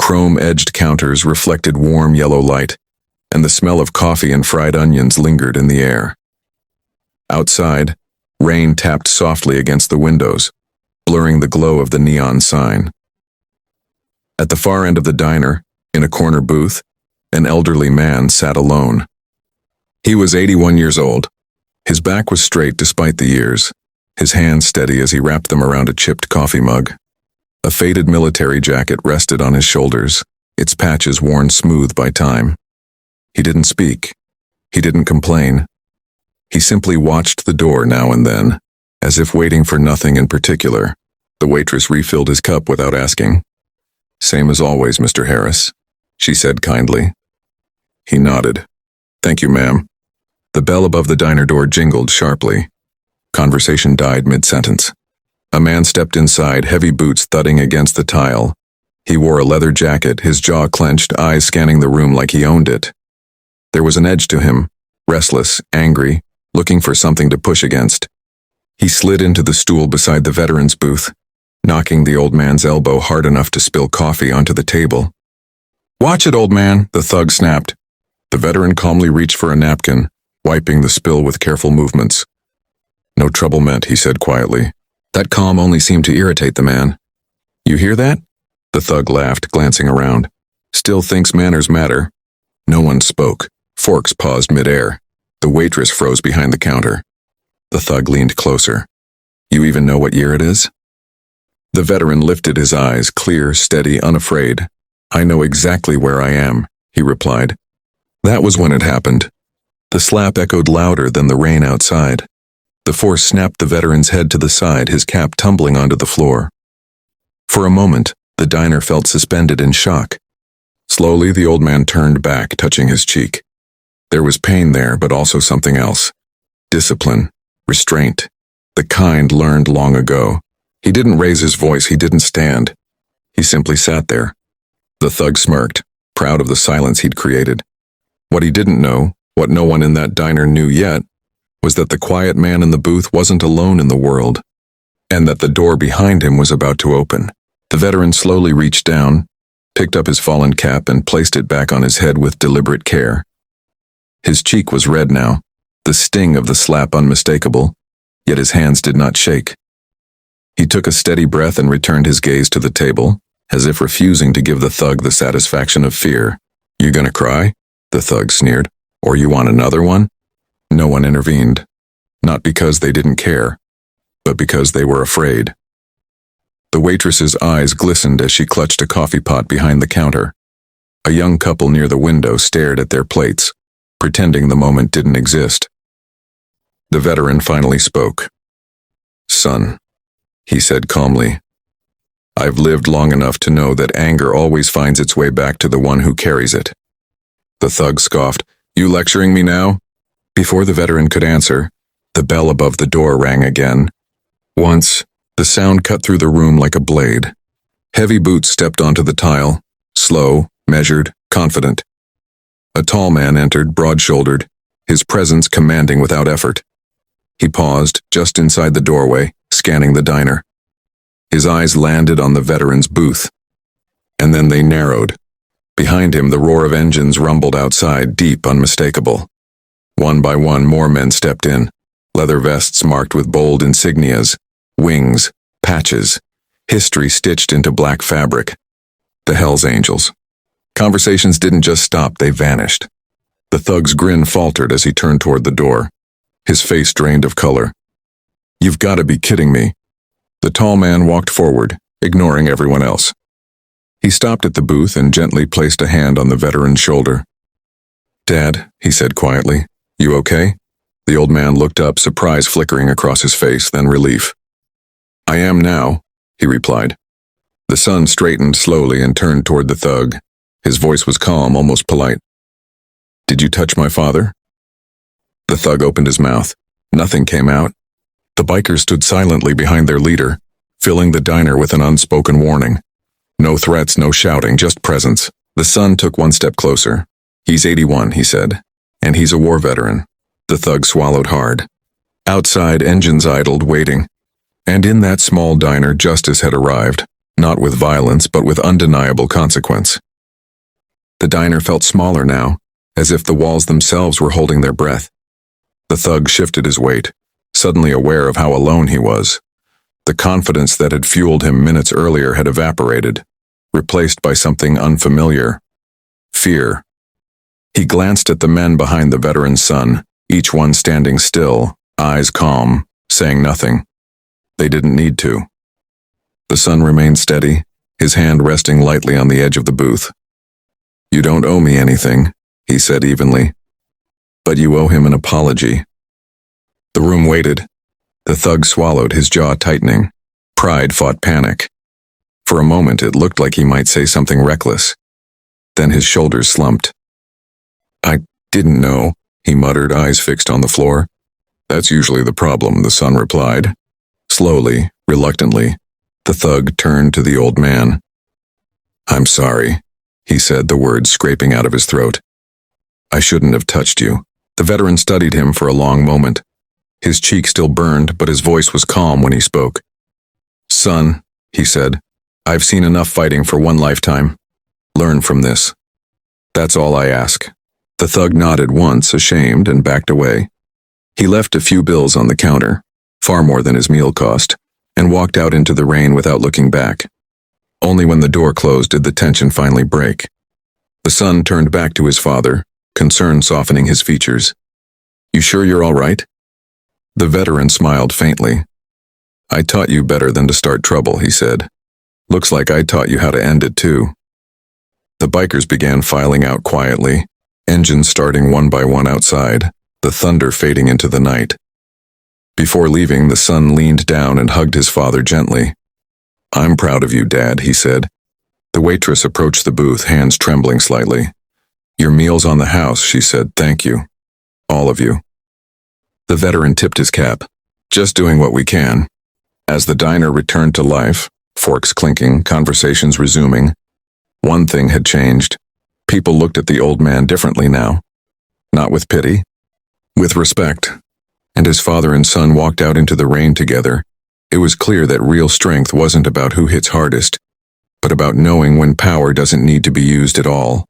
chrome-edged counters reflected warm yellow light, and the smell of coffee and fried onions lingered in the air. Outside, rain tapped softly against the windows, blurring the glow of the neon sign. At the far end of the diner, in a corner booth, an elderly man sat alone. He was 81 years old. His back was straight despite the years, his hands steady as he wrapped them around a chipped coffee mug. A faded military jacket rested on his shoulders, its patches worn smooth by time. He didn't speak. He didn't complain. He simply watched the door now and then, as if waiting for nothing in particular. The waitress refilled his cup without asking. "Same as always, Mr. Harris," she said kindly. He nodded. "Thank you, ma'am." The bell above the diner door jingled sharply. Conversation died mid-sentence. A man stepped inside, heavy boots thudding against the tile. He wore a leather jacket, his jaw clenched, eyes scanning the room like he owned it. There was an edge to him, restless, angry, looking for something to push against. He slid into the stool beside the veteran's booth, knocking the old man's elbow hard enough to spill coffee onto the table. "Watch it, old man," the thug snapped. The veteran calmly reached for a napkin, wiping the spill with careful movements. "No trouble meant," he said quietly. That calm only seemed to irritate the man. "You hear that?" The thug laughed, glancing around. "Still thinks manners matter." No one spoke. Forks paused midair. The waitress froze behind the counter. The thug leaned closer. "You even know what year it is?" The veteran lifted his eyes, clear, steady, unafraid. "I know exactly where I am," he replied. That was when it happened. The slap echoed louder than the rain outside. The force snapped the veteran's head to the side, his cap tumbling onto the floor. For a moment, the diner felt suspended in shock. Slowly, the old man turned back, touching his cheek. There was pain there, but also something else. Discipline, restraint, the kind learned long ago. He didn't raise his voice, he didn't stand. He simply sat there. The thug smirked, proud of the silence he'd created. What he didn't know, what no one in that diner knew yet, was that the quiet man in the booth wasn't alone in the world, and that the door behind him was about to open. The veteran slowly reached down, picked up his fallen cap and placed it back on his head with deliberate care. His cheek was red now, the sting of the slap unmistakable, yet his hands did not shake. He took a steady breath and returned his gaze to the table, as if refusing to give the thug the satisfaction of fear. "You gonna cry?" the thug sneered. "Or you want another one?" No one intervened, not because they didn't care, but because they were afraid. The waitress's eyes glistened as she clutched a coffee pot behind the counter. A young couple near the window stared at their plates, pretending the moment didn't exist. The veteran finally spoke. "Son," he said calmly, "I've lived long enough to know that anger always finds its way back to the one who carries it." The thug scoffed. "You lecturing me now?" Before the veteran could answer, the bell above the door rang again. Once, the sound cut through the room like a blade. Heavy boots stepped onto the tile, slow, measured, confident. A tall man entered, broad-shouldered, his presence commanding without effort. He paused, just inside the doorway, scanning the diner. His eyes landed on the veteran's booth, and then they narrowed. Behind him, the roar of engines rumbled outside, deep, unmistakable. One by one, more men stepped in, leather vests marked with bold insignias, wings, patches, history stitched into black fabric. The Hells Angels. Conversations didn't just stop, they vanished. The thug's grin faltered as he turned toward the door. His face drained of color. "You've got to be kidding me." The tall man walked forward, ignoring everyone else. He stopped at the booth and gently placed a hand on the veteran's shoulder. "Dad," he said quietly, "you okay?" The old man looked up, surprise flickering across his face, then relief. "I am now," he replied. The son straightened slowly and turned toward the thug. His voice was calm, almost polite. "Did you touch my father?" The thug opened his mouth. Nothing came out. The bikers stood silently behind their leader, filling the diner with an unspoken warning. No threats, no shouting, just presence. The son took one step closer. "He's 81, he said, "and he's a war veteran." The thug swallowed hard. Outside, engines idled, waiting. And in that small diner, justice had arrived. not with violence but with undeniable consequence. The diner felt smaller now, as if the walls themselves were holding their breath. The thug shifted his weight, suddenly aware of how alone he was. The confidence that had fueled him minutes earlier had evaporated, replaced by something unfamiliar. Fear. He glanced at the men behind the veteran's son, each one standing still, eyes calm, saying nothing. They didn't need to. The son remained steady, his hand resting lightly on the edge of the booth. "You don't owe me anything," he said evenly. "But you owe him an apology." The room waited. The thug swallowed, his jaw tightening. Pride fought panic. For a moment it looked like he might say something reckless. Then his shoulders slumped. "I didn't know," he muttered, eyes fixed on the floor. "That's usually the problem," the son replied. Slowly, reluctantly, the thug turned to the old man. "I'm sorry," he said, the words scraping out of his throat. "I shouldn't have touched you." The veteran studied him for a long moment. His cheek still burned, but his voice was calm when he spoke. "Son," he said, "I've seen enough fighting for one lifetime. Learn from this. That's all I ask." The thug nodded once, ashamed, and backed away. He left a few bills on the counter, far more than his meal cost, and walked out into the rain without looking back. Only when the door closed did the tension finally break. The son turned back to his father, concern softening his features. "You sure you're all right?" The veteran smiled faintly. "I taught you better than to start trouble," he said. "Looks like I taught you how to end it too." The bikers began filing out quietly, engines starting one by one outside, the thunder fading into the night. Before leaving, the son leaned down and hugged his father gently. "I'm proud of you, Dad," he said. The waitress approached the booth, hands trembling slightly. "Your meal's on the house," she said. "Thank you. All of you." The veteran tipped his cap. "Just doing what we can." As the diner returned to life, forks clinking, conversations resuming, one thing had changed. People looked at the old man differently now. Not with pity, with respect. And as father and son walked out into the rain together, it was clear that real strength wasn't about who hits hardest, but about knowing when power doesn't need to be used at all.